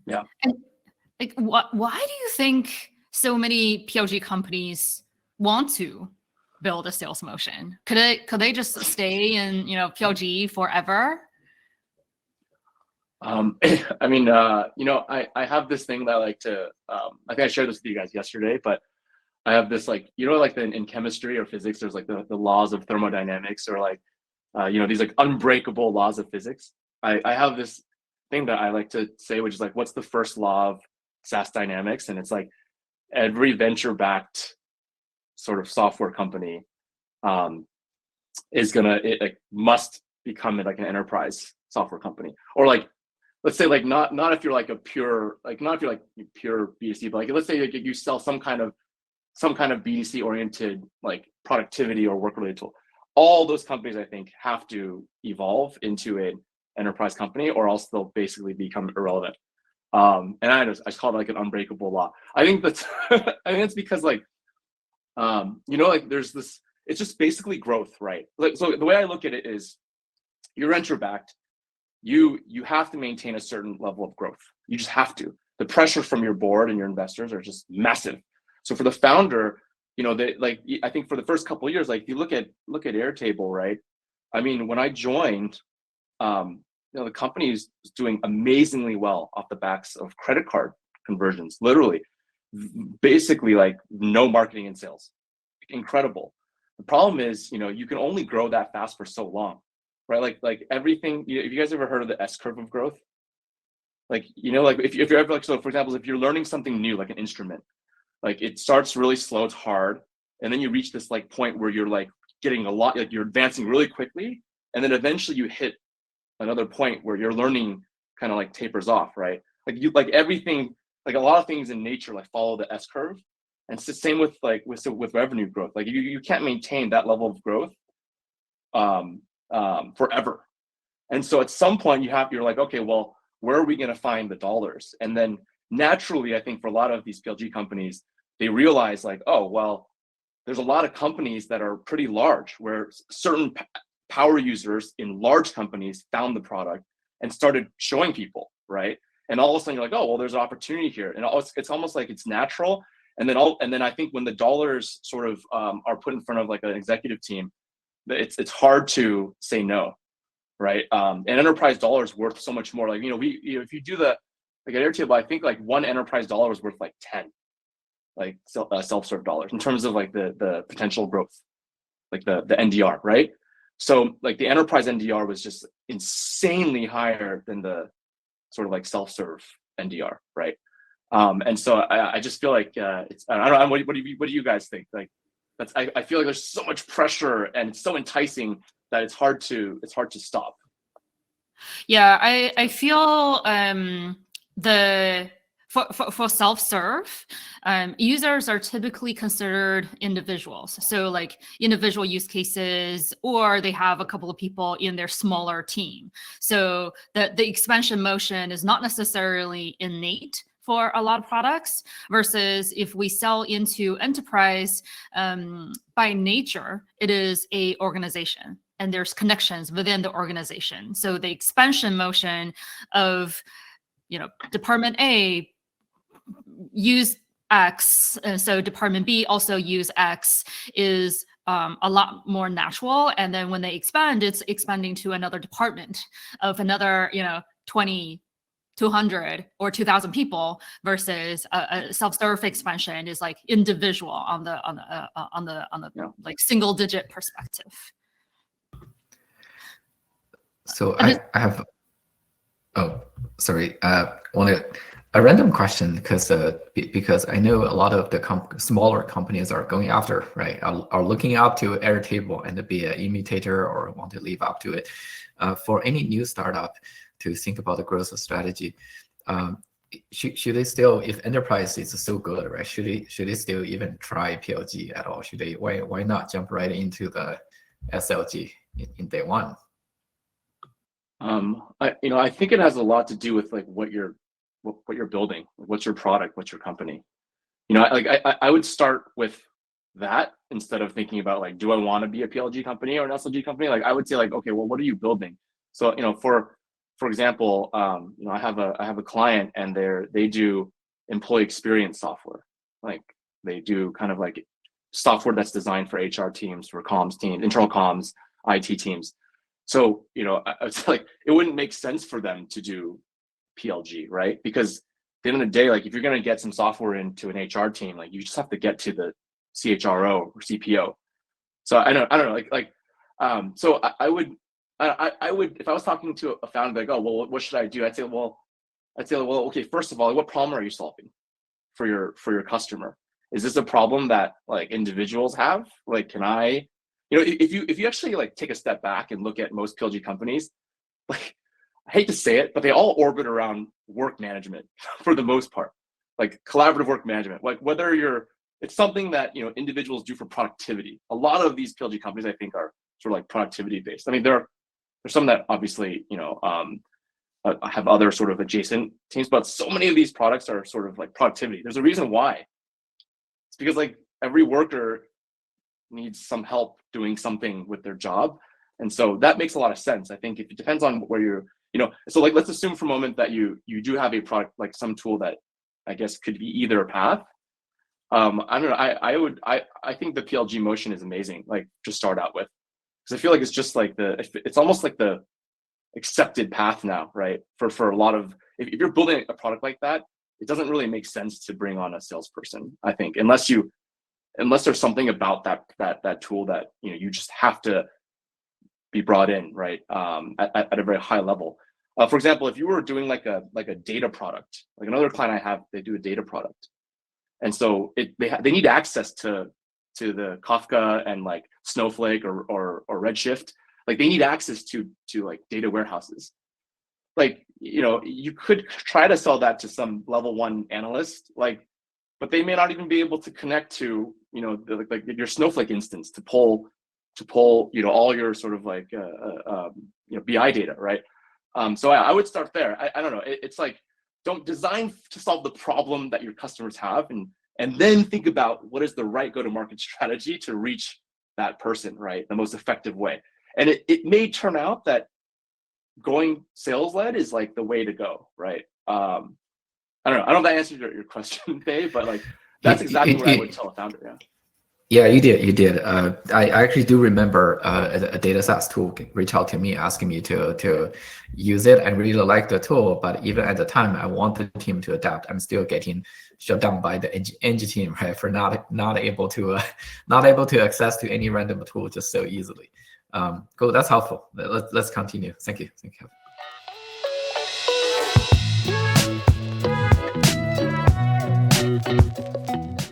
Yeah. And like, why do you think so many PLG companies want to build a sales motion? Could they just stay in, PLG forever? I mean, I have this thing that I like to, I think I shared this with you guys yesterday, but I have this like, like in chemistry or physics, there's like the laws of thermodynamics or like, these like unbreakable laws of physics. I have this thing that I like to say, which is like, what's the first law of SaaS dynamics? And it's like every venture-backed sort of software company it like must become like an enterprise software company, or like, let's say like not if you're like a pure, like not if you're like pure B2C, but like let's say like you sell some kind of BDC oriented like productivity or work related tool. All those companies I think have to evolve into an enterprise company, or else they'll basically become irrelevant. And I just call it like an unbreakable law. I think that's I think it's because like like there's this, it's just basically growth, right? Like, so the way I look at it is, you're venture backed, you have to maintain a certain level of growth. You just have to. The pressure from your board and your investors are just massive. So for the founder, they like, I think for the first couple of years, like you look at Airtable, right? I mean, when I joined, the company is doing amazingly well off the backs of credit card conversions, literally, basically like no marketing and sales. Incredible. The problem is, you can only grow that fast for so long, right? Like everything. Have you guys ever heard of the S curve of growth? Like, like if you're ever like, so for example, if you're learning something new, like an instrument, like it starts really slow, it's hard, and then you reach this like point where you're like getting a lot, like you're advancing really quickly, and then eventually you hit another point where your learning kind of like tapers off, right? Like everything, like a lot of things in nature like follow the S curve. And it's the same with like with revenue growth. Like you can't maintain that level of growth forever. And so at some point you're like, okay, well, where are we going to find the dollars? And then naturally, I think for a lot of these PLG companies, they realize like, oh, well, there's a lot of companies that are pretty large, where certain power users in large companies found the product and started showing people, right? And all of a sudden you're like, oh, well, there's an opportunity here. And it's almost like it's natural. And then I think when the dollars sort of are put in front of like an executive team, it's hard to say no, right? And enterprise dollar is worth so much more. Like, if you do like at Airtable, I think like one enterprise dollar is worth like 10 like self-serve dollars in terms of like the potential growth, like the NDR, right? So like the enterprise NDR was just insanely higher than the sort of like self-serve NDR, right? And so I just feel like it's, I don't know, what do you guys think? Like I feel like there's so much pressure and it's so enticing that it's hard to stop. Yeah, I feel for self-serve, users are typically considered individuals. So like individual use cases, or they have a couple of people in their smaller team. So the expansion motion is not necessarily innate for a lot of products, versus if we sell into enterprise, by nature, it is a organization and there's connections within the organization. So the expansion motion of, Department A use X, and so Department B also use X is a lot more natural. And then when they expand, it's expanding to another department of another, 20, 200 or 2,000 people, versus a self-serve expansion is like individual on the like single digit perspective. So I have, oh, sorry, wanted a random question, because I know a lot of the smaller companies are going after, right, are looking up to Airtable and to be an imitator or want to live up to it. For any new startup to think about the growth strategy, should they still, if enterprise is so good, right, should they still even try PLG at all? Should they, why not jump right into the SLG in day one? I think it has a lot to do with like what you're building, what's your product, what's your company. I would start with that instead of thinking about like, do I want to be a PLG company or an SLG company? Like I would say like, okay, well, what are you building? So for for example, I have a client, and they do employee experience software. Like they do kind of like software that's designed for HR teams, for comms teams, internal comms, IT teams. So, it's like, it wouldn't make sense for them to do PLG, right? Because at the end of the day, like if you're going to get some software into an HR team, like you just have to get to the CHRO or CPO. So I don't know, so I would, if I was talking to a founder, like, oh, well, what should I do? I'd say, well, okay, first of all, what problem are you solving for your customer? Is this a problem that like individuals have? Like, can I, if you actually like take a step back and look at most PLG companies, like, I hate to say it, but they all orbit around work management for the most part, like collaborative work management. Like whether it's something that individuals do for productivity. A lot of these PLG companies, I think, are sort of like productivity based. I mean, there's some that obviously have other sort of adjacent teams, but so many of these products are sort of like productivity. There's a reason why. It's because like every worker needs some help doing something with their job. And so that makes a lot of sense. I think if it depends on where you're, so like, let's assume for a moment that you do have a product, like some tool that I guess could be either path. I don't know. I think the PLG motion is amazing, like to start out with, because I feel like it's just like it's almost like the accepted path now, right? For a lot of, if you're building a product like that, it doesn't really make sense to bring on a salesperson, I think, unless there's something about that tool that you just have to be brought in, right? At a very high level. For example, if you were doing like a data product, like another client I have, they do a data product, and so they need access to the Kafka and like Snowflake or Redshift. Like they need access to like data warehouses. Like you could try to sell that to some level 1 analyst, like, but they may not even be able to connect to like your Snowflake instance to pull all your sort of like BI data, right? So I would start there. I don't know. It's like, don't design to solve the problem that your customers have, and then think about what is the right go-to-market strategy to reach that person, right? The most effective way. And it may turn out that going sales-led is like the way to go, right? I don't know. I don't know if that answered your question, Dave, but like that's exactly what I would tell a founder. Yeah. Yeah, you did. I actually do remember a data SaaS tool reached out to me asking me to use it. I really like the tool, but even at the time, I want the team to adapt. I'm still getting shut down by the eng team, right, for not able to access to any random tool just so easily. Cool, that's helpful. Let's continue. Thank you.